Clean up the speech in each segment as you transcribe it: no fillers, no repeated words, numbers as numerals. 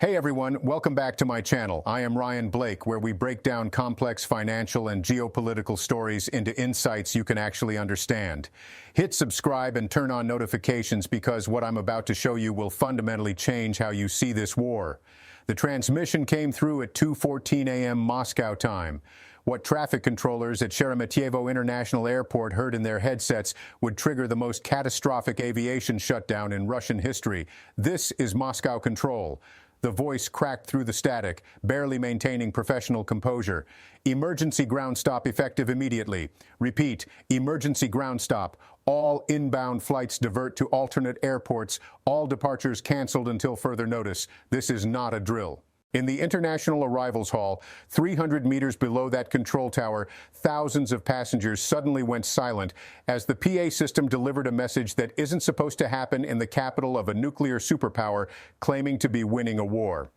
Hey everyone, welcome back to my channel. I am Ryan Blake, where we break down complex financial and geopolitical stories into insights you can actually understand. Hit subscribe and turn on notifications because what I'm about to show you will fundamentally change how you see this war. The transmission came through at 2:14 a.m. Moscow time. What traffic controllers at Sheremetyevo International Airport heard in their headsets would trigger the most catastrophic aviation shutdown in Russian history. This is Moscow Control. The voice cracked through the static, barely maintaining professional composure. Emergency ground stop effective immediately. Repeat, emergency ground stop. All inbound flights divert to alternate airports. All departures canceled until further notice. This is not a drill. In the International Arrivals Hall, 300 meters below that control tower, thousands of passengers suddenly went silent as the PA system delivered a message that isn't supposed to happen in the capital of a nuclear superpower claiming to be winning a war.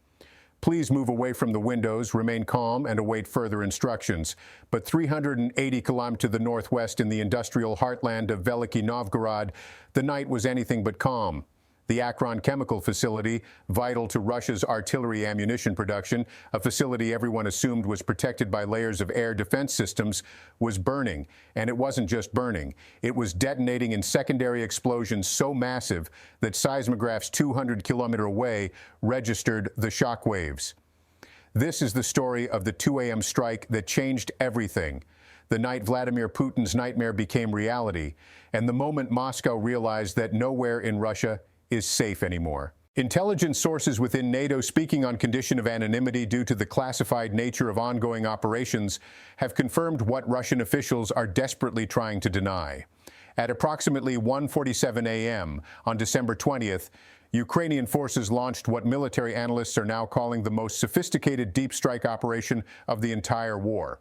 Please move away from the windows, remain calm, and await further instructions. But 380 kilometers to the northwest in the industrial heartland of Veliki Novgorod, the night was anything but calm. The Acron Chemical Facility, vital to Russia's artillery ammunition production, a facility everyone assumed was protected by layers of air defense systems, was burning. And it wasn't just burning. It was detonating in secondary explosions so massive that seismographs 200 kilometers away registered the shock waves. This is the story of the 2 a.m. strike that changed everything. The night Vladimir Putin's nightmare became reality, and the moment Moscow realized that nowhere in Russia is safe anymore. Intelligence sources within NATO, speaking on condition of anonymity due to the classified nature of ongoing operations, have confirmed what Russian officials are desperately trying to deny. At approximately 1:47 a.m. on December 20th, Ukrainian forces launched what military analysts are now calling the most sophisticated deep strike operation of the entire war.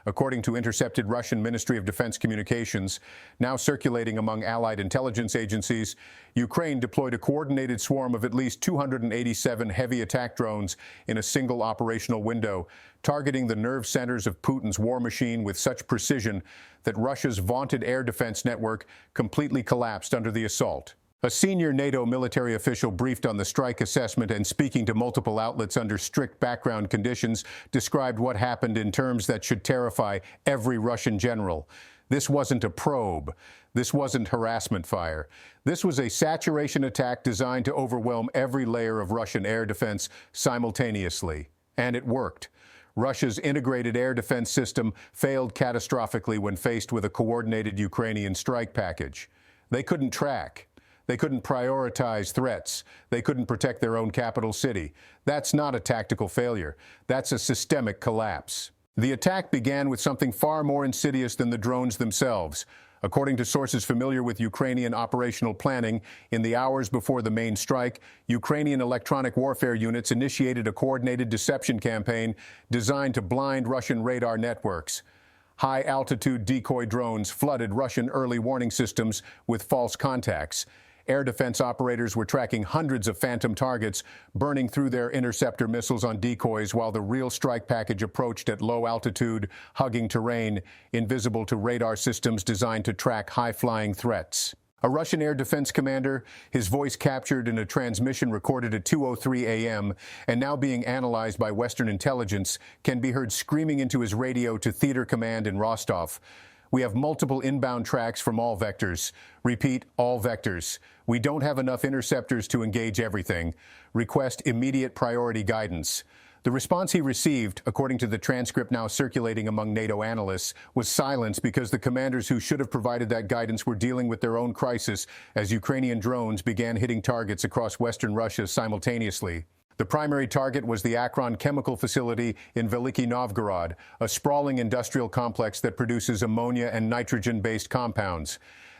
According to intercepted Russian Ministry of Defense communications, now circulating among allied intelligence agencies, Ukraine deployed a coordinated swarm of at least 287 heavy attack drones in a single operational window, targeting the nerve centers of Putin's war machine with such precision that Russia's vaunted air defense network completely collapsed under the assault. A senior NATO military official briefed on the strike assessment and, speaking to multiple outlets under strict background conditions, described what happened in terms that should terrify every Russian general. This wasn't a probe. This wasn't harassment fire. This was a saturation attack designed to overwhelm every layer of Russian air defense simultaneously. And it worked. Russia's integrated air defense system failed catastrophically when faced with a coordinated Ukrainian strike package. They couldn't track. They couldn't prioritize threats. They couldn't protect their own capital city. That's not a tactical failure. That's a systemic collapse. The attack began with something far more insidious than the drones themselves. According to sources familiar with Ukrainian operational planning, in the hours before the main strike, Ukrainian electronic warfare units initiated a coordinated deception campaign designed to blind Russian radar networks. High-altitude decoy drones flooded Russian early warning systems with false contacts. Air defense operators were tracking hundreds of phantom targets, burning through their interceptor missiles on decoys while the real strike package approached at low altitude, hugging terrain, invisible to radar systems designed to track high-flying threats. A Russian air defense commander, his voice captured in a transmission recorded at 2:03 a.m. and now being analyzed by Western intelligence, can be heard screaming into his radio to Theater Command in Rostov. We have multiple inbound tracks from all vectors. Repeat, all vectors. We don't have enough interceptors to engage everything. Request immediate priority guidance. The response he received, according to the transcript now circulating among NATO analysts, was silence because the commanders who should have provided that guidance were dealing with their own crisis as Ukrainian drones began hitting targets across western Russia simultaneously. The primary target was the Acron Chemical Facility in Veliki Novgorod, a sprawling industrial complex that produces ammonia and nitrogen-based compounds.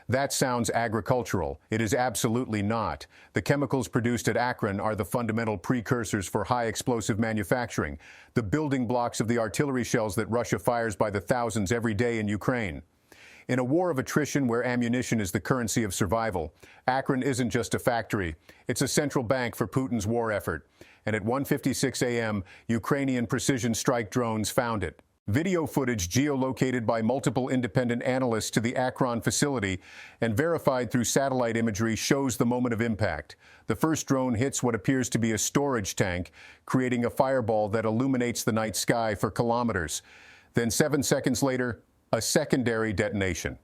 That sounds agricultural. It is absolutely not. The chemicals produced at Acron are the fundamental precursors for high-explosive manufacturing, the building blocks of the artillery shells that Russia fires by the thousands every day in Ukraine. In a war of attrition where ammunition is the currency of survival, Acron isn't just a factory. It's a central bank for Putin's war effort. And at 1:56 a.m., Ukrainian precision strike drones found it. Video footage geolocated by multiple independent analysts to the Acron facility and verified through satellite imagery shows the moment of impact. The first drone hits what appears to be a storage tank, creating a fireball that illuminates the night sky for kilometers. Then 7 seconds later, a secondary detonation.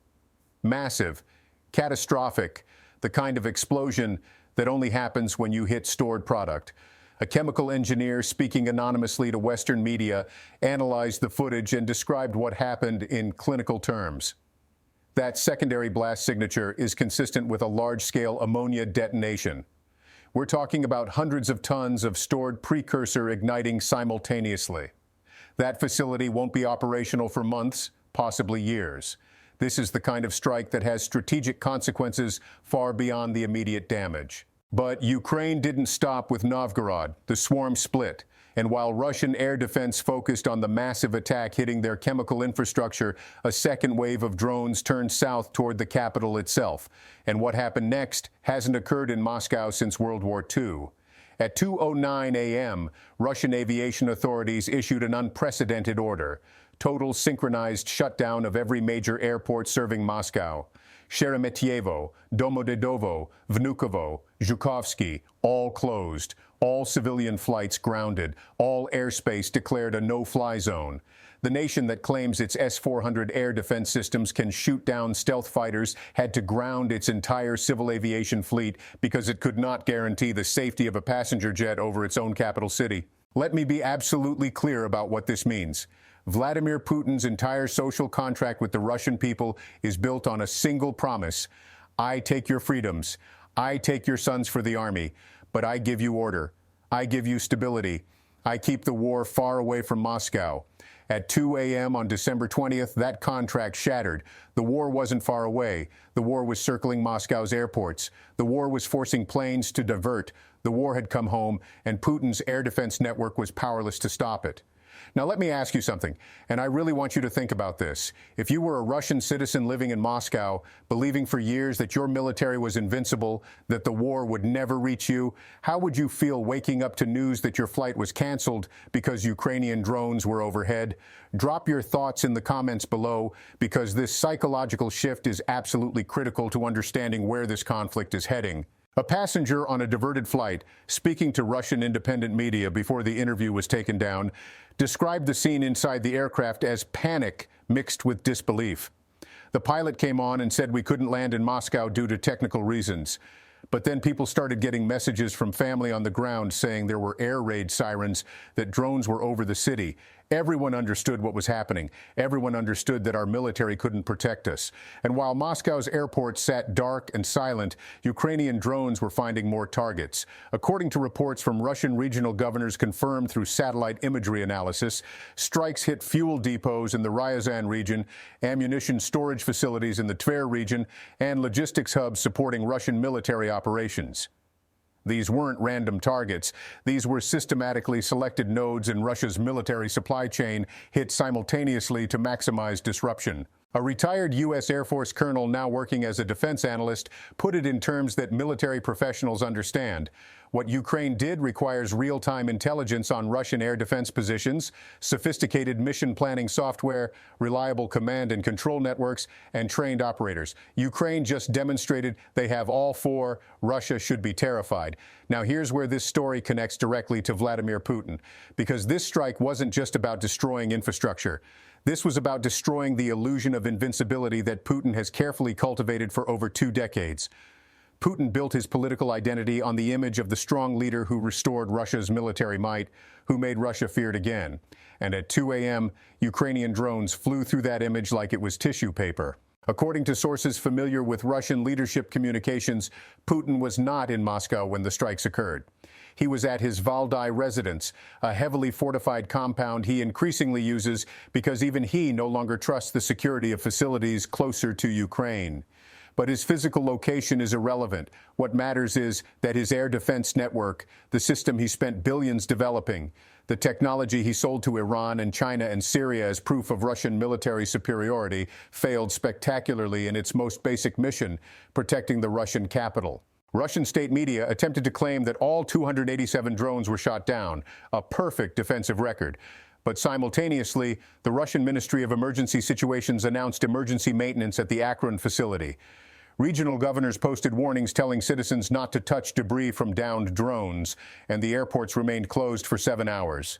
Massive, catastrophic, the kind of explosion that only happens when you hit stored product. A chemical engineer speaking anonymously to Western media analyzed the footage and described what happened in clinical terms. That secondary blast signature is consistent with a large-scale ammonia detonation. We're talking about hundreds of tons of stored precursor igniting simultaneously. That facility won't be operational for months, possibly years. This is the kind of strike that has strategic consequences far beyond the immediate damage. But Ukraine didn't stop with Novgorod. The swarm split. And while Russian air defense focused on the massive attack hitting their chemical infrastructure, a second wave of drones turned south toward the capital itself. And what happened next hasn't occurred in Moscow since World War II. At 2:09 a.m., Russian aviation authorities issued an unprecedented order. Total synchronized shutdown of every major airport serving Moscow. Sheremetyevo, Domodedovo, Vnukovo, Zhukovsky, all closed. All civilian flights grounded. All airspace declared a no-fly zone. The nation that claims its S-400 air defense systems can shoot down stealth fighters had to ground its entire civil aviation fleet because it could not guarantee the safety of a passenger jet over its own capital city. Let me be absolutely clear about what this means. Vladimir Putin's entire social contract with the Russian people is built on a single promise. I take your freedoms. I take your sons for the army, but I give you order. I give you stability. I keep the war far away from Moscow. At 2 a.m. on December 20th, that contract shattered. The war wasn't far away. The war was circling Moscow's airports. The war was forcing planes to divert. The war had come home, and Putin's air defense network was powerless to stop it. Now, let me ask you something, and I really want you to think about this. If you were a Russian citizen living in Moscow, believing for years that your military was invincible, that the war would never reach you, how would you feel waking up to news that your flight was canceled because Ukrainian drones were overhead? Drop your thoughts in the comments below, because this psychological shift is absolutely critical to understanding where this conflict is heading. A passenger on a diverted flight, speaking to Russian independent media before the interview was taken down, described the scene inside the aircraft as panic mixed with disbelief. The pilot came on and said we couldn't land in Moscow due to technical reasons. But then people started getting messages from family on the ground saying there were air raid sirens, that drones were over the city. Everyone understood what was happening. Everyone understood that our military couldn't protect us. And while Moscow's airports sat dark and silent, Ukrainian drones were finding more targets. According to reports from Russian regional governors confirmed through satellite imagery analysis, strikes hit fuel depots in the Ryazan region, ammunition storage facilities in the Tver region, and logistics hubs supporting Russian military operations. These weren't random targets. These were systematically selected nodes in Russia's military supply chain, hit simultaneously to maximize disruption. A retired U.S. Air Force colonel now working as a defense analyst put it in terms that military professionals understand. What Ukraine did requires real-time intelligence on Russian air defense positions, sophisticated mission planning software, reliable command and control networks, and trained operators. Ukraine just demonstrated they have all four. Russia should be terrified. Now, here's where this story connects directly to Vladimir Putin, because this strike wasn't just about destroying infrastructure. This was about destroying the illusion of invincibility that Putin has carefully cultivated for over 2 decades. Putin built his political identity on the image of the strong leader who restored Russia's military might, who made Russia feared again. And at 2 a.m., Ukrainian drones flew through that image like it was tissue paper. According to sources familiar with Russian leadership communications, Putin was not in Moscow when the strikes occurred. He was at his Valdai residence, a heavily fortified compound he increasingly uses because even he no longer trusts the security of facilities closer to Ukraine. But his physical location is irrelevant. What matters is that his air defense network, the system he spent billions developing, the technology he sold to Iran and China and Syria as proof of Russian military superiority, failed spectacularly in its most basic mission, protecting the Russian capital. Russian state media attempted to claim that all 287 drones were shot down, a perfect defensive record. But simultaneously, the Russian Ministry of Emergency Situations announced emergency maintenance at the Acron facility. Regional governors posted warnings telling citizens not to touch debris from downed drones, and the airports remained closed for 7 hours.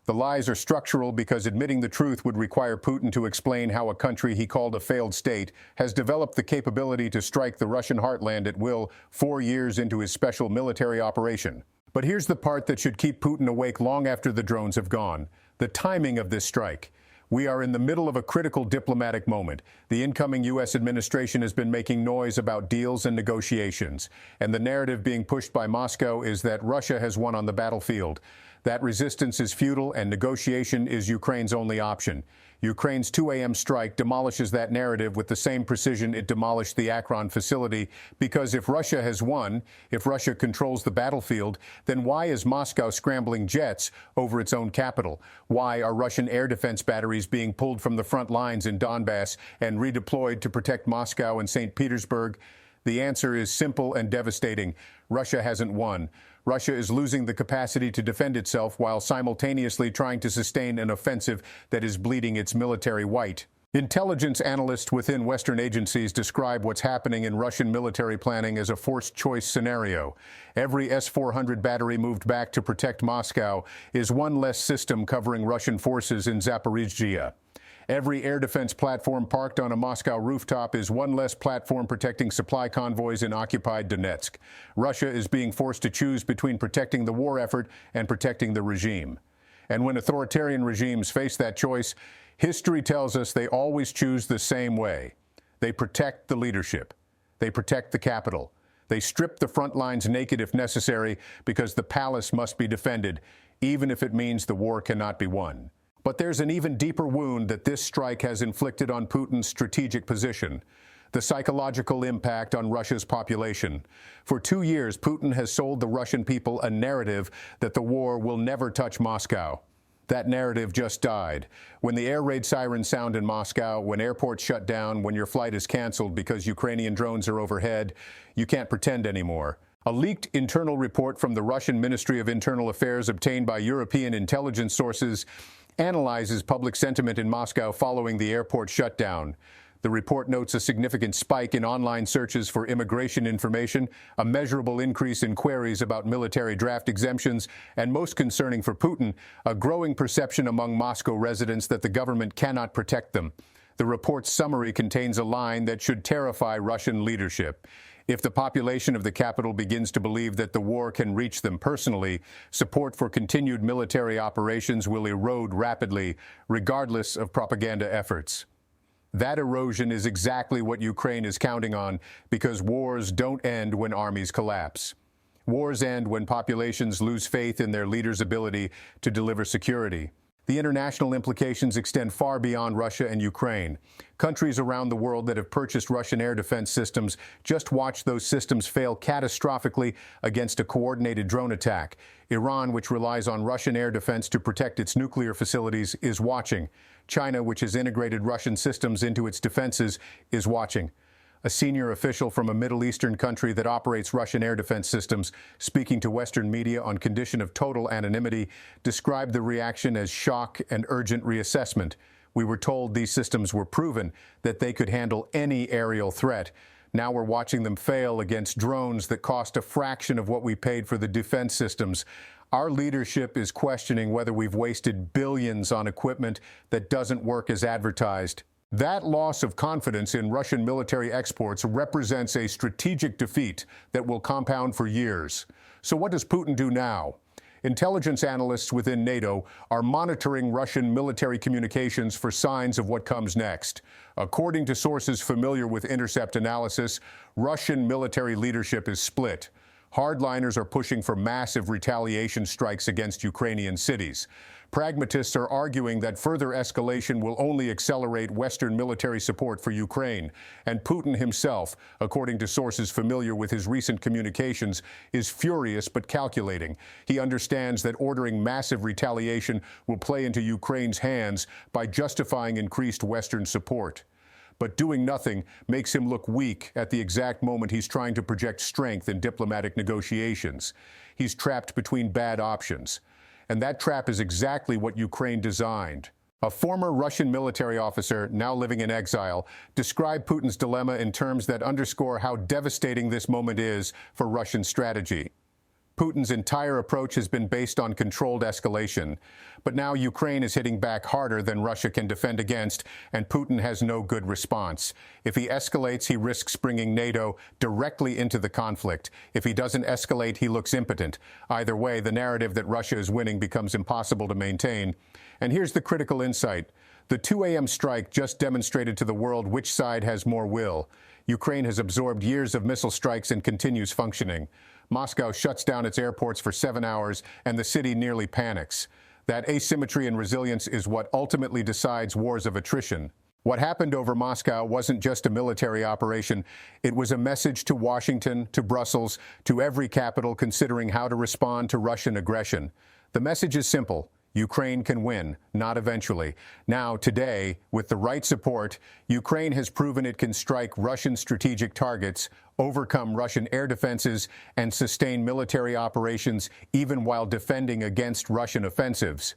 The lies are structural because admitting the truth would require Putin to explain how a country he called a failed state has developed the capability to strike the Russian heartland at will 4 years into his special military operation. But here's the part that should keep Putin awake long after the drones have gone: the timing of this strike. We are in the middle of a critical diplomatic moment. The incoming U.S. administration has been making noise about deals and negotiations, and the narrative being pushed by Moscow is that Russia has won on the battlefield. That resistance is futile and negotiation is Ukraine's only option. Ukraine's 2 a.m. strike demolishes that narrative with the same precision it demolished the Acron facility, because if Russia has won, if Russia controls the battlefield, then why is Moscow scrambling jets over its own capital? Why are Russian air defense batteries being pulled from the front lines in Donbass and redeployed to protect Moscow and St. Petersburg? The answer is simple and devastating. Russia hasn't won. Russia is losing the capacity to defend itself while simultaneously trying to sustain an offensive that is bleeding its military white. Intelligence analysts within Western agencies describe what's happening in Russian military planning as a forced choice scenario. Every S-400 battery moved back to protect Moscow is one less system covering Russian forces in Zaporizhzhia. Every air defense platform parked on a Moscow rooftop is one less platform protecting supply convoys in occupied Donetsk. Russia is being forced to choose between protecting the war effort and protecting the regime. And when authoritarian regimes face that choice, history tells us they always choose the same way. They protect the leadership. They protect the capital. They strip the front lines naked if necessary, because the palace must be defended, even if it means the war cannot be won. But there's an even deeper wound that this strike has inflicted on Putin's strategic position: the psychological impact on Russia's population. For 2 years, Putin has sold the Russian people a narrative that the war will never touch Moscow. That narrative just died. When the air raid sirens sound in Moscow, when airports shut down, when your flight is canceled because Ukrainian drones are overhead, you can't pretend anymore. A leaked internal report from the Russian Ministry of Internal Affairs, obtained by European intelligence sources, analyzes public sentiment in Moscow following the airport shutdown. The report notes a significant spike in online searches for immigration information, a measurable increase in queries about military draft exemptions, and most concerning for Putin, a growing perception among Moscow residents that the government cannot protect them. The report's summary contains a line that should terrify Russian leadership. If the population of the capital begins to believe that the war can reach them personally, support for continued military operations will erode rapidly, regardless of propaganda efforts. That erosion is exactly what Ukraine is counting on, because wars don't end when armies collapse. Wars end when populations lose faith in their leaders' ability to deliver security. The international implications extend far beyond Russia and Ukraine. Countries around the world that have purchased Russian air defense systems just watched those systems fail catastrophically against a coordinated drone attack. Iran, which relies on Russian air defense to protect its nuclear facilities, is watching. China, which has integrated Russian systems into its defenses, is watching. A senior official from a Middle Eastern country that operates Russian air defense systems, speaking to Western media on condition of total anonymity, described the reaction as shock and urgent reassessment. We were told these systems were proven, that they could handle any aerial threat. Now we're watching them fail against drones that cost a fraction of what we paid for the defense systems. Our leadership is questioning whether we've wasted billions on equipment that doesn't work as advertised. That loss of confidence in Russian military exports represents a strategic defeat that will compound for years. So what does Putin do now? Intelligence analysts within NATO are monitoring Russian military communications for signs of what comes next. According to sources familiar with intercept analysis, Russian military leadership is split. Hardliners are pushing for massive retaliation strikes against Ukrainian cities. Pragmatists are arguing that further escalation will only accelerate Western military support for Ukraine. And Putin himself, according to sources familiar with his recent communications, is furious but calculating. He understands that ordering massive retaliation will play into Ukraine's hands by justifying increased Western support. But doing nothing makes him look weak at the exact moment he's trying to project strength in diplomatic negotiations. He's trapped between bad options. and that trap is exactly what Ukraine designed. A former Russian military officer, now living in exile, described Putin's dilemma in terms that underscore how devastating this moment is for Russian strategy. Putin's entire approach has been based on controlled escalation. But now Ukraine is hitting back harder than Russia can defend against, and Putin has no good response. If he escalates, he risks bringing NATO directly into the conflict. If he doesn't escalate, he looks impotent. Either way, the narrative that Russia is winning becomes impossible to maintain. And here's the critical insight. The 2 a.m. strike just demonstrated to the world which side has more will. Ukraine has absorbed years of missile strikes and continues functioning. Moscow shuts down its airports for 7 hours, and the city nearly panics. That asymmetry and resilience is what ultimately decides wars of attrition. What happened over Moscow wasn't just a military operation. It was a message to Washington, to Brussels, to every capital considering how to respond to Russian aggression. The message is simple. Ukraine can win, not eventually. Now, today, with the right support, Ukraine has proven it can strike Russian strategic targets, overcome Russian air defenses, and sustain military operations even while defending against Russian offensives.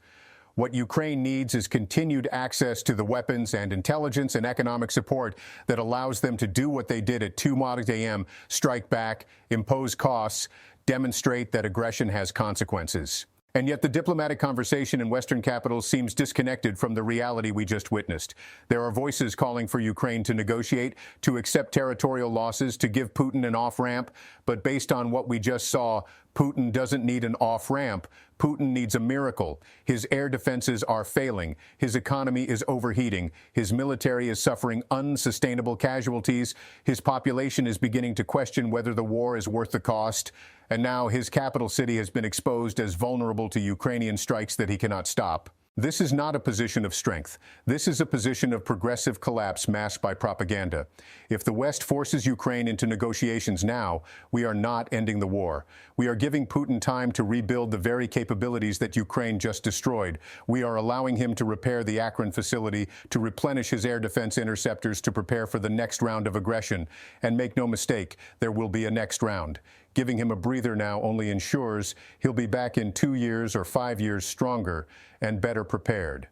What Ukraine needs is continued access to the weapons and intelligence and economic support that allows them to do what they did at 2 a.m., strike back, impose costs, demonstrate that aggression has consequences. And yet the diplomatic conversation in Western capitals seems disconnected from the reality we just witnessed. There are voices calling for Ukraine to negotiate, to accept territorial losses, to give Putin an off-ramp. But based on what we just saw, Putin doesn't need an off-ramp. Putin needs a miracle. His air defenses are failing. His economy is overheating. His military is suffering unsustainable casualties. His population is beginning to question whether the war is worth the cost. And now his capital city has been exposed as vulnerable to Ukrainian strikes that he cannot stop. This is not a position of strength. This is a position of progressive collapse masked by propaganda. If the West forces Ukraine into negotiations now, we are not ending the war. We are giving Putin time to rebuild the very capabilities that Ukraine just destroyed. We are allowing him to repair the Acron facility, to replenish his air defense interceptors, to prepare for the next round of aggression. And make no mistake, there will be a next round. Giving him a breather now only ensures he'll be back in 2 years or 5 years stronger and better prepared.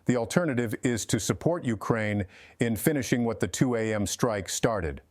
The alternative is to support Ukraine in finishing what the 2 a.m. strike started,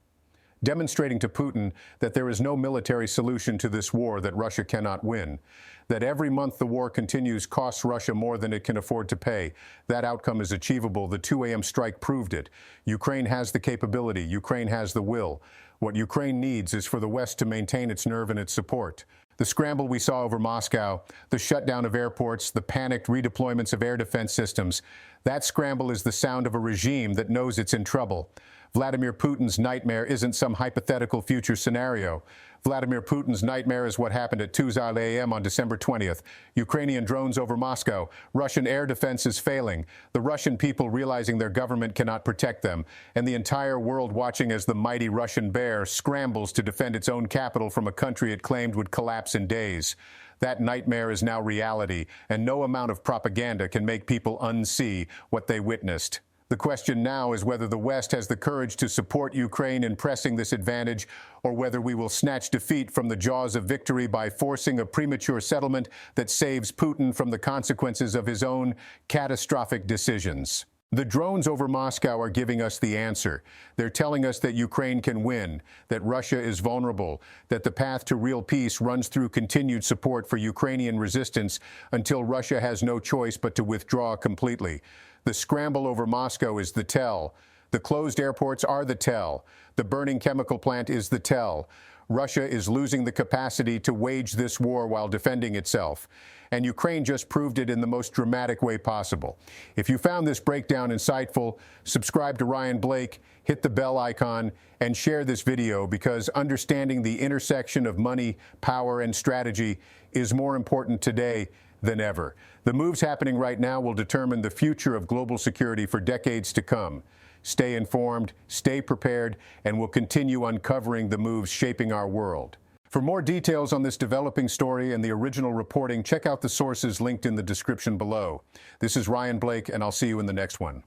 demonstrating to Putin that there is no military solution to this war that Russia cannot win, that every month the war continues costs Russia more than it can afford to pay. That outcome is achievable. The 2 a.m. strike proved it. Ukraine has the capability. Ukraine has the will. What Ukraine needs is for the West to maintain its nerve and its support. The scramble we saw over Moscow, the shutdown of airports, the panicked redeployments of air defense systems, that scramble is the sound of a regime that knows it's in trouble. Vladimir Putin's nightmare isn't some hypothetical future scenario. Vladimir Putin's nightmare is what happened at 2 a.m. on December 20th. Ukrainian drones over Moscow. Russian air defense is failing. The Russian people realizing their government cannot protect them. And the entire world watching as the mighty Russian bear scrambles to defend its own capital from a country it claimed would collapse in days. That nightmare is now reality, and no amount of propaganda can make people unsee what they witnessed. The question now is whether the West has the courage to support Ukraine in pressing this advantage, or whether we will snatch defeat from the jaws of victory by forcing a premature settlement that saves Putin from the consequences of his own catastrophic decisions. The drones over Moscow are giving us the answer. They're telling us that Ukraine can win, that Russia is vulnerable, that the path to real peace runs through continued support for Ukrainian resistance until Russia has no choice but to withdraw completely. The scramble over Moscow is the tell. The closed airports are the tell. The burning chemical plant is the tell. Russia is losing the capacity to wage this war while defending itself. And Ukraine just proved it in the most dramatic way possible. If you found this breakdown insightful, subscribe to Ryan Blake, hit the bell icon, and share this video, because understanding the intersection of money, power, and strategy is more important today than ever. The moves happening right now will determine the future of global security for decades to come. Stay informed, stay prepared, and we'll continue uncovering the moves shaping our world. For more details on this developing story and the original reporting, check out the sources linked in the description below. This is Ryan Blake, and I'll see you in the next one.